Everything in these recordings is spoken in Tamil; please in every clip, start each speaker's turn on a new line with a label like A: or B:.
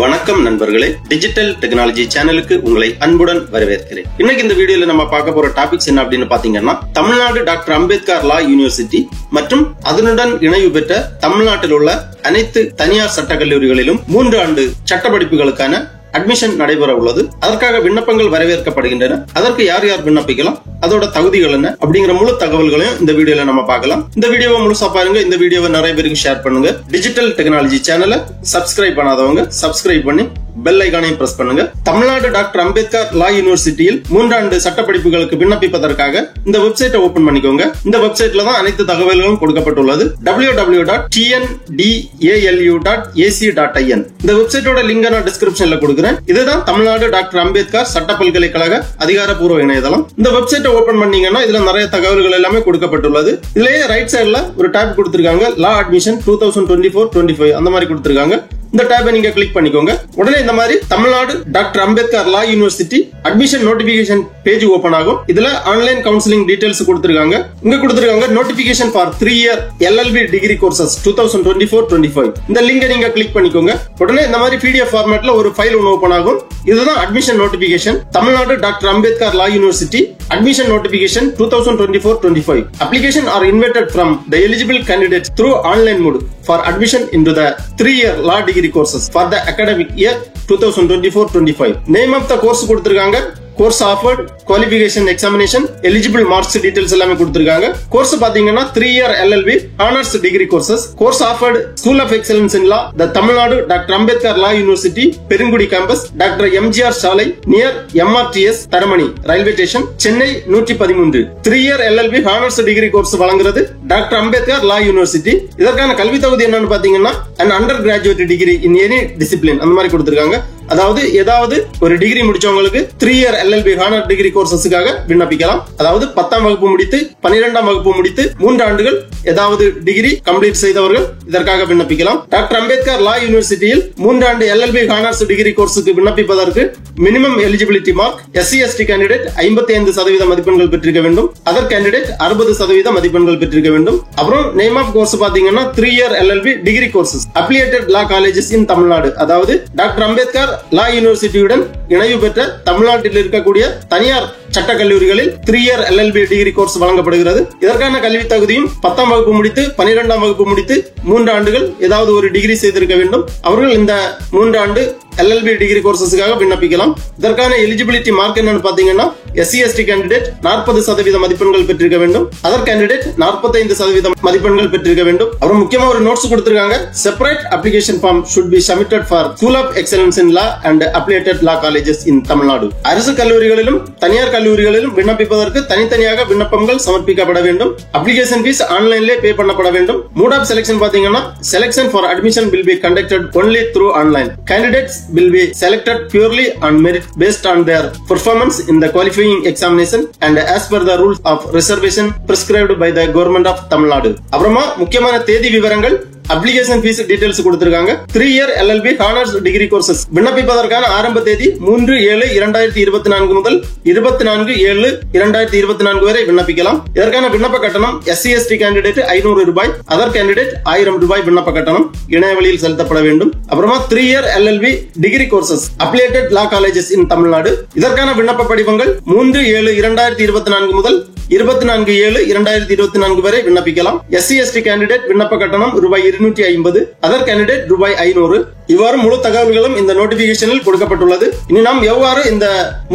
A: வணக்கம் நண்பர்களே, டிஜிட்டல் டெக்னாலஜி சேனலுக்கு உங்களை அன்புடன் வரவேற்கிறேன். இன்னைக்கு இந்த வீடியோல நம்ம பார்க்க போற டாபிக்ஸ் என்ன அப்படின்னு பாத்தீங்கன்னா, Tamil Nadu doctor Ambedkar law university மற்றும் அதனுடன் இணைவு பெற்ற தமிழ்நாட்டில் உள்ள அனைத்து தனியார் சட்டக் கல்லூரிகளிலும் 3 ஆண்டு சட்ட படிப்புகளுக்கான அட்மிஷன் நடைபெற உள்ளது. அதற்காக விண்ணப்பங்கள் வரவேற்கப்படுகின்றன. அதற்கு யார் யார் விண்ணப்பிக்கலாம், அதோட தகுதிகள் என்ன அப்படிங்கிற முழு தகவல்களையும் இந்த வீடியோல நம்ம பார்க்கலாம். இந்த வீடியோவை முழுசா பாருங்க. இந்த வீடியோவை நிறைய பேருக்கு ஷேர் பண்ணுங்க. டிஜிட்டல் டெக்னாலஜி சேனலை சப்ஸ்கிரைப் பண்ணாதவங்க சப்ஸ்கிரைப் பண்ணி பெல் ஐகானையும் பிரஸ் பண்ணுங்க. தமிழ்நாடு டாக்டர் அம்பேத்கர் லா யூனிவர்சிட்டியில் 3 ஆண்டு சட்ட படிப்புகளுக்கு விண்ணப்பிப்பதற்காக இந்த வெப்சைட்டை ஓபன் பண்ணிக்கோங்க. இந்த வெப்சைட்ல தான் அனைத்து தகவல்களும் கொடுக்கப்பட்டுள்ளது. www.tndalu.ac.in. இந்த வெப்சைட்டோட லிங்க் நான் டிஸ்கிரிப்ஷன்ல கொடுக்கிறேன். இதுதான் தமிழ்நாடு டாக்டர் அம்பேத்கர் சட்ட பல்கலைக்கழக அதிகாரப்பூர்வ இணையதளம். இந்த வெப்சைட்டை ஓபன் பண்ணீங்கன்னா இதுல நிறைய தகவல்கள் எல்லாமே கொடுக்கப்பட்டுள்ளது. இதுலயே ரைட் சைடுல ஒரு டாப் கொடுத்திருக்காங்க, லா அட்மிஷன் 2024-25 அந்த மாதிரி கொடுத்திருக்காங்க. இந்த டேபை நீங்க கிளிக் பண்ணிக்கோங்க. உடனே இந்த மாதிரி Tamil Nadu doctor Ambedkar law university admission notification page open ஆகும். இதுல ஆன்லைன் கவுன்சிலிங் டீடைல்ஸ் கொடுத்திருக்காங்க. இங்க கொடுத்திருக்காங்க notification for 3 year LLB degree courses 2024-25. இந்த லிங்கை நீங்க கிளிக் பண்ணிக்கோங்க. உடனே இந்த மாதிரி PDF ஃபார்மேட்ல ஒரு ஃபைல் ஒன்னு ஓபன் ஆகும். இதுதான் admission notification. Tamil Nadu doctor Ambedkar law university admission notification 2024-25. Application are invited from the eligible candidates through online mode for admission into the 3-year law degree courses for the academic year 2024-25. Name of the course கொடுத்திருக்காங்க, course offered, qualification, examination, eligible marks details எல்லாமே கொடுத்திருக்காங்க. கோர்ஸ் பாத்தீங்கன்னா 3 year LLB honours degree courses. Course offered school of excellence in law, the Tamil Nadu doctor Ambedkar law university, Perungudi campus, doctor MGR சாலை, near MRTS Taramani railway station, Chennai 113. 3 year LLB honours degree course வழங்குறது டாக்டர் அம்பேத்கர் லா யூனிவர்சிட்டி. இதற்கான கல்வி தகுதி என்னன்னு பாத்தீங்கன்னா, an undergraduate degree in any discipline அந்த மாதிரி கொடுத்திருக்காங்க. அதாவது ஏதாவது ஒரு டிகிரி முடிச்சவங்களுக்கு 3 இயர் LLB ஹானர் டிகிரி கோர்சஸ்க்காக விண்ணப்பிக்கலாம். அதாவது 10ஆம் வகுப்பு முடித்து 12ஆம் வகுப்பு முடித்து 3 ஆண்டுகள் ஏதாவது டிகிரி கம்ப்ளீட் செய்தவர்கள் இதற்காக விண்ணப்பிக்கலாம். டாக்டர் அம்பேத்கர் லா யூனிவர்சிட்டியில் 3 ஆண்டு LLB ஹானர்ஸ் டிகிரி கோர்ஸுக்கு விண்ணப்பிப்பதற்கு minimum eligibility mark SC/ST candidate 55% மதிப்பெண்கள் பெற்றிருக்க வேண்டும். அதர் கேண்டிடேட் 60% மதிப்பெண்கள் பெற்றிருக்க வேண்டும். அப்புறம் நேம் ஆஃப் கோர்ஸ் பாத்தீங்கன்னா 3 year LLB degree courses affiliated லா காலேஜஸ் இன் தமிழ்நாடு. அதாவது டாக்டர் அம்பேத்கர் லா யூனிவர்சிட்டியுடன் இணைவு பெற்ற தமிழ்நாட்டில் இருக்கக்கூடிய தனியார் சட்ட கல்லூரிகளில் 3 இயர் LLB டிகிரி கோர்ஸ் வழங்கப்படுகிறது. இதற்கான கல்வி தகுதியும் 10ஆம் வகுப்பு முடித்து 12ஆம் வகுப்பு முடித்து 3 ஆண்டுகள் ஏதாவது ஒரு டிகிரி செய்திருக்க வேண்டும். அவர்கள் இந்த 3 ஆண்டு LLB டிகிரி கோர்சஸ்க்காக விண்ணப்பிக்கலாம். இதற்கான எலிஜிபிலிட்டி மார்க் என்னன்னு பாத்தீங்கன்னா, SC/ST கேண்டிடேட் 40% மதிப்பெண்கள் பெற்றிருக்க வேண்டும். அதர் கேண்டிடேட் 45% மதிப்பெண்கள் பெற்றிருக்க வேண்டும். அப்புறம் முக்கியமா ஒரு நோட்ஸ் கொடுத்திருக்காங்க, separate application form should be submitted for School of Excellence in Law and Affiliated Law Colleges in Tamil Nadu. அரசு கல்லூரிகளிலும் தனியார் கல்லூரிகளிலும் விண்ணப்பிப்பதற்கு தனித்தனியாக விண்ணப்பங்கள் சமர்ப்பிக்கப்பட வேண்டும். அப்ளிகேஷன் ஃபீஸ் ஆன்லைன்ல பே பண்ணப்பட வேண்டும். மோட் ஆஃப் செலக்ஷன் பாத்தீங்கன்னா, selection for admission will be conducted only through online. Candidates will be selected purely on merit based on their performance in the qualifying examination and as per the rules of reservation prescribed by the government of Tamil Nadu. அப்புறமா முக்கியமான தேதி விவரங்கள், அப்ளிகேஷன் ஃபீஸ் டீடைல்ஸ் கொடுத்திருக்காங்க. 3 year LLB honours degree courses விண்ணப்பிப்பதற்கான ஆரம்ப தேதி 3/7/2024 முதல் 24/7/2024 வரை விண்ணப்பிக்கலாம். இதற்கான விண்ணப்ப கட்டணம் SC/ST கேண்டிடேட் 500 ரூபாய், அதர் கேண்டிடேட் 1000 ரூபாய் விண்ணப்ப கட்டணம் இணையவழியில் செலுத்தப்பட வேண்டும். அப்புறமா 3 year LLB degree courses affiliated லா காலேஜஸ் இன் தமிழ்நாடு. இதற்கான விண்ணப்ப படிவங்கள் 3/7/2024 முதல் 24/7/2024 வரை விண்ணப்பிக்கலாம். SC/ST கேண்டிடேட் விண்ணப்ப கட்டணம் ரூபாய் 250, அதர் கேண்டிடேட் ரூபாய் 500. இவ்வாறு முழு தகவல்களும் இந்த நோட்டிபிகேஷனில் கொடுக்கப்பட்டுள்ளது. இனி நாம் எவ்வாறு இந்த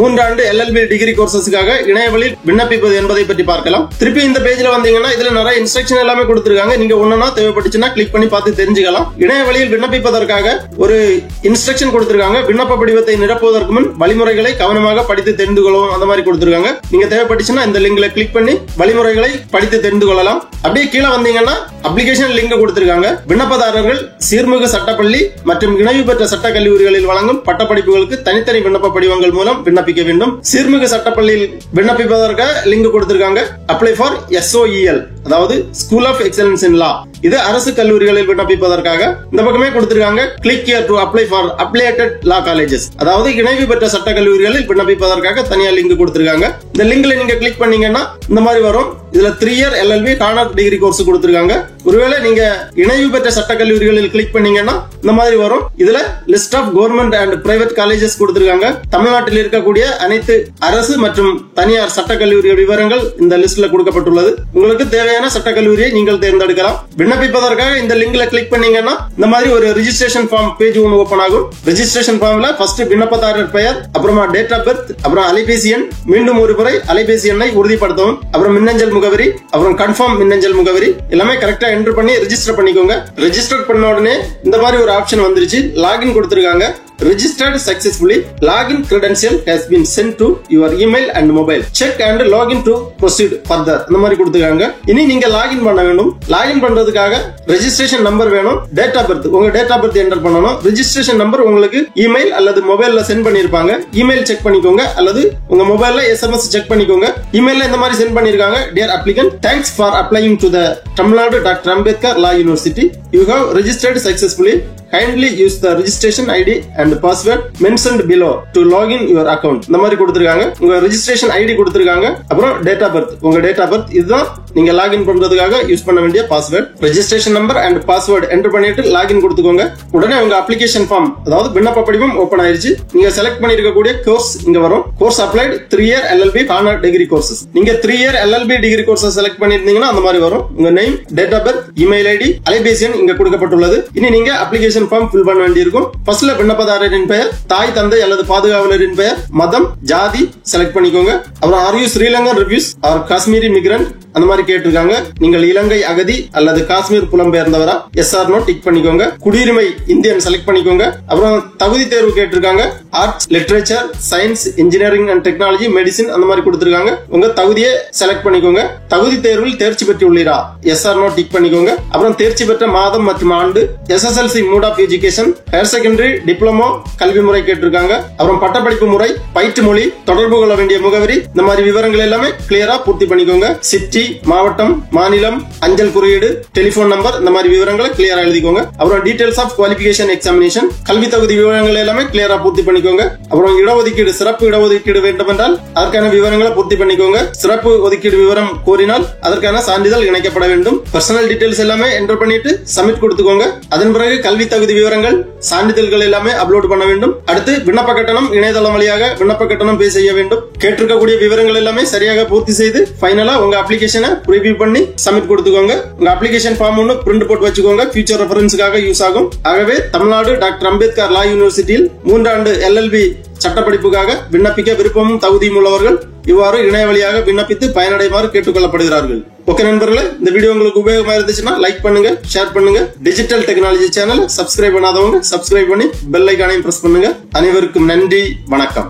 A: 3 ஆண்டு LLB டிகிரி கோர்சஸ்க்காக இணையவழியில் விண்ணப்பிப்பது என்பதை பற்றி பார்க்கலாம். திருப்பி இந்த பேஜ்ல வந்தீங்கன்னா இதுல நிறைய இன்ஸ்ட்ரக்ஷன் எல்லாமே கொடுத்திருக்காங்க. நீங்க ஒண்ணா தேவைப்பட்டுச்சுன்னா கிளிக் பண்ணி பார்த்து தெரிஞ்சுக்கலாம். இணையவழியில் விண்ணப்பிப்பதற்காக ஒரு இன்ஸ்ட்ரக்ஷன் கொடுத்திருக்காங்க. விண்ணப்ப படிவத்தை நிரப்புவதற்கு முன் வழிமுறைகளை கவனமாக படித்து தெரிந்து கொள்ளவும் அந்த மாதிரி கொடுத்திருக்காங்க. நீங்க தேவைப்பட்டுச்சுன்னா இந்த லிங்க்ல கிளிக் பண்ணி வழிமுறைகளை படித்து தெரிந்து கொள்ளலாம். அப்படியே கீழே வந்தீங்கன்னா அப்ளிகேஷன் லிங்க் கொடுத்திருக்காங்க. விண்ணப்பதாரர்கள் சீர்மிகு சட்டப்பள்ளி மற்றும் இணைவு பெற்ற சட்ட கல்லூரிகளில் வழங்கும் பட்டப்படிப்புகளுக்கு தனித்தனி விண்ணப்ப படிவங்கள் மூலம் விண்ணப்பிக்க வேண்டும். சீர்மிகு சட்டப்பள்ளியில் விண்ணப்பிப்பதற்கு லிங்க் கொடுத்திருக்காங்க. அப்ளை ஃபார் SOEL, அதாவது ஸ்கூல் ஆஃப் எக்ஸலன்ஸ் இன் லா. இது அரசு கல்லூரிகளில் விண்ணப்பிப்பதற்காக இந்த பக்கமே கொடுத்திருக்காங்க. Click here to apply for affiliated law colleges, அதாவது இணைவு பெற்ற சட்ட கல்லூரிகளில் விண்ணப்பிப்பதற்காக தனியா லிங்க் கொடுத்திருக்காங்க. இந்த லிங்க்ல நீங்க கிளிக் பண்ணீங்கன்னா இந்த மாதிரி வரும். இதுல 3 year LLB honour degree course கொடுத்திருக்காங்க. ஒருவேளை நீங்க இணைவு பெற்ற சட்டக்கல்லூரிகளில் கிளிக் பண்ணீங்கன்னா இந்த மாதிரி வரும். இதுல list of government and private colleges கொடுத்திருக்காங்க. தமிழ்நாட்டில் இருக்கக்கூடிய அனைத்து அரசு மற்றும் தனியார் சட்டக்கல்லூரி விவரங்கள் இந்த லிஸ்ட்ல கொடுக்கப்பட்டுள்ளது. உங்களுக்கு தேவையான சட்டக்கல்லூரியை நீங்கள் தேர்ந்தெடுக்கலாம். விண்ணப்பிப்பதற்காக இந்த லிங்க்ல கிளிக் பண்ணீங்கன்னா இந்த மாதிரி ஒரு ரெஜிஸ்ட்ரேஷன் ஃபார்ம் பேஜ் ஒன்று ஓபன் ஆகும். ரெஜிஸ்ட்ரேஷன் ஃபார்ம்ல ஃபர்ஸ்ட் விண்ணப்பதாரர் பெயர், அப்புறமா டேட் ஆஃப் பர்த், அப்புறம் அலைபேசி எண், மீண்டும் ஒரு முறை அலைபேசி எண்ணை உறுதிப்படுத்தவும், அப்புறம் மின்னஞ்சல் முகவரி, அப்புறம் கன்ஃபார்ம் மின்னஞ்சல் முகவரி எல்லாமே கரெக்டா என்டர் பண்ணி ரெஜிஸ்டர் பண்ணிக்கோங்க. ரெஜிஸ்டர் பண்ண உடனே இந்த மாதிரி ஒரு ஆப்ஷன் வந்துருச்சு. லாகின் கொடுத்திருக்காங்க. Registered successfully. Login credential has been sent to your email and mobile. Check and login to proceed further. இந்த மாதிரி கொடுத்துருக்காங்க. இனி நீங்க லாகின் பண்ண வேண்டும். லாகின் பண்றதுக்காக ரெஜிஸ்ட்ரேஷன் நம்பர் வேணும். டேட் ஆஃப் பர்த், உங்க டேட் ஆஃப் பர்த் என்டர் பண்ணணும். ரெஜிஸ்ட்ரேஷன் நம்பர் உங்களுக்கு இமெயில் அல்லது மொபைல்ல சென்ட் பண்ணிருப்பாங்க. இமெயில் செக் பண்ணிக்கோங்க அல்லது உங்க மொபைல்ல SMS செக் பண்ணிக்கோங்க. இமெயில்ல இந்த மாதிரி சென்ட் பண்ணிருக்காங்க. Dear applicant, thanks for applying to the Tamil Nadu Dr. Ambedkar Law University. You have registered successfully. Kindly use the registration ID and password mentioned below to log in your account. இந்த மாதிரி கொடுத்திருக்காங்க. உங்க ரெஜிஸ்ட்ரேஷன் ஐடி கொடுத்திருக்காங்க. அப்புறம் டேட் ஆஃப் பர்த், உங்க டேட் ஆஃப் பர்த் இதுதான் நீங்க லாகின் பண்றதுக்காக யூஸ் பண்ண வேண்டிய password. Registration number and password enter பண்ணிட்டு லாகின் கொடுத்துக்கோங்க. உடனே உங்க அப்ளிகேஷன் ஃபார்ம், அதாவது விண்ணப்ப படிவம் ஓபன் ஆயிருச்சு. நீங்க செலக்ட் பண்ணிருக்கக்கூடிய கோர்ஸ் இங்க வரும். Course applied 3 year LLB honour degree courses. நீங்க 3 year LLB degree courses select பண்ணிருந்தீங்கன்னா அந்த மாதிரி வரும். உங்க name, date of birth, email ID, அலைபேசி எண் இங்க கொடுக்கப்பட்டுள்ளது. இனி நீங்க அப்ளிகேஷன் ஃபார்ம் ஃபில் பண்ண வேண்டியிருக்கும். ஃபர்ஸ்ட்ல விண்ணப்பதாரரின் பெயர், தாய் தந்தை அல்லது பாதுகாவலரின் பெயர், மதம், ஜாதி செலக்ட் பண்ணிக்கோங்க. அப்புறம் are you Sri Lankan refugees or Kashmiri migrant அந்த மாதிரி கேட்டிருக்காங்க. நீங்கள் இலங்கை அகதி அல்லது காஷ்மீர் புலம்பெயர்ந்தவரா? எஸ் ஆர் நோ டிக் பண்ணிக்கோங்க. குடியுரிமை இந்தியன் செலக்ட் பண்ணிக்கோங்க. அப்புறம் தகுதி தேர்வு கேட்டிருக்காங்க. Arts, literature, science, engineering and technology, medicine அந்த மாதிரி கொடுத்திருக்காங்க. உங்க தகுதியை செலக்ட் பண்ணிக்கோங்க. தகுதி தேர்வில் தேர்ச்சி பெற்றுள்ளீரா? எஸ் ஆர் நோ டிக் பண்ணிக்கோங்க. அப்புறம் தேர்ச்சி பெற்ற மாதம் மற்றும் ஆண்டு, SSLC mode of education, higher secondary, diploma கல்வி முறை கேட்டிருக்காங்க. அப்புறம் பட்டப்படிப்பு முறை, பயிற்று மொழி, தொடர்பு கொள்ள வேண்டிய முகவரி, இந்த மாதிரி விவரங்கள் எல்லாமே கிளியரா பூர்த்தி பண்ணிக்கோங்க. சிட்டி, மாவட்டம், மாநிலம், அஞ்சல் குறியீடு, டெலிபோன் நம்பர் இந்த மாதிரி விவரங்களை கிளியரா எழுதிக்கோங்க. அப்புறம் டீடைல்ஸ் ஆஃப் குவாலிஃபிகேஷன் எக்ஸாமினேஷன், கல்வி தகுதி விவரங்கள் எல்லாமே கிளியரா பூர்த்தி பண்ணிக்கோங்க. அப்புறம் இடஒதுக்கீடு, சிறப்பு இடஒதுக்கீடு வேண்டும் என்றால் அதற்கான விவரங்களை பூர்த்தி பண்ணிக்கோங்க. சிறப்பு ஒதுக்கீடு விவரம் கோரினால் அதற்கான சான்றிதழ் இணைக்கப்பட வேண்டும். பர்சனல் டீடைல்ஸ் எல்லாமே என்டர் பண்ணிட்டு சப்மிட் கொடுத்துக்கோங்க. அதன் பிறகு கல்வி தகுதி விவரங்கள், சான்றிதழ்கள் எல்லாமே அப்லோட் பண்ண வேண்டும். அடுத்து விண்ணப்ப கட்டணம் இணையதளம் வழியாக விண்ணப்ப கட்டணம் பே செய்ய வேண்டும். கேட்டிருக்கக்கூடிய விவரங்கள் எல்லாமே சரியாக பூர்த்தி செய்து ஃபைனலா உங்க அப்ளிகேஷனை ரிவ்யூ பண்ணி சப்மிட் கொடுத்துக்கோங்க. உங்க அப்ளிகேஷன் ஃபார்ம் ஒன்னு பிரிண்ட் போட்டு வச்சுக்கோங்க. ஃபியூச்சர் ரெஃபரன்ஸ்க்காக யூஸ் ஆகும். ஆகவே தமிழ்நாடு டாக்டர் அம்பேத்கர் லா யூனிவர்சிட்டியில் 3 ஆண்டு LLB சட்டப்படிப்புக்காக விண்ணப்பிக்க விருப்பமும் தகுதியும் உள்ளவர்கள் இவ்வாறு இணைய வழியாக விண்ணப்பித்து பயனடைமாறு கேட்டுக்கொள்ளப்படுகிறார்கள். ஓகே நண்பர்களே, இந்த வீடியோ உங்களுக்கு உபயோகமா இருந்துச்சுன்னா லைக் பண்ணுங்க, ஷேர் பண்ணுங்க. டிஜிட்டல் டெக்னாலஜி சேனல் சப்ஸ்கிரைப் பண்ணாதவங்க சப்ஸ்கிரைப் பண்ணி பெல் ஐகானையும் பிரஸ் பண்ணுங்க. அனைவருக்கும் நன்றி, வணக்கம்.